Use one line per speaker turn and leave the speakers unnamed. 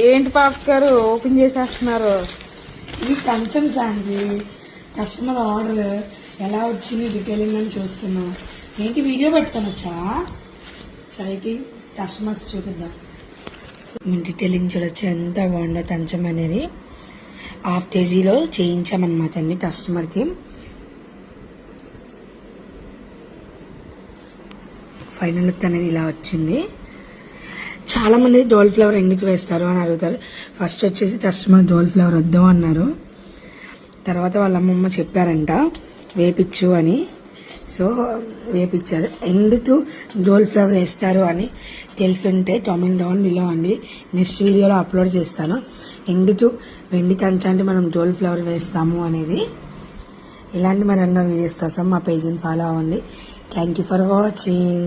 ఏంటి పాప గారు ఓపెన్ చేసేస్తున్నారు?
ఇది కొంచెం శాంతి కస్టమర్ ఆర్డర్ ఎలా వచ్చింది డీటెయిలింగ్ అని చూస్తున్నాం. ఏంటి వీడియో పెట్టుకొని వచ్చావా? సరే కస్టమర్స్ చూపిద్దాం. డీటెయిలింగ్ చూడొచ్చు ఎంత బాగుందో కంచం అనేది. 1/2 kg చేయించామన్నమాట అండి కస్టమర్కి. ఫైనల్ లుక్ అనేది ఇలా వచ్చింది. చాలా మంది డోల్ ఫ్లవర్ ఎందుకు వేస్తారు అని అడుగుతారు. ఫస్ట్ వచ్చేసి కస్టమర్ డోల్ ఫ్లవర్ వద్దాం అన్నారు. తర్వాత వాళ్ళ అమ్మమ్మ చెప్పారంట వేపించు అని. సో వేపించారు. ఎందుకు డోల్ ఫ్లవర్ వేస్తారు అని తెలుసుంటే కామెంట్ డౌన్ బిలో అండి. నెక్స్ట్ వీడియోలో అప్లోడ్ చేస్తాను. ఎందుకు వెండి కంచాంటి మనం డోల్ ఫ్లవర్ వేస్తాము అనేది. ఇలాంటి మరెన్నో వీడియోస్ కోసం మా పేజీని ఫాలో అవ్వండి. Thank you for watching.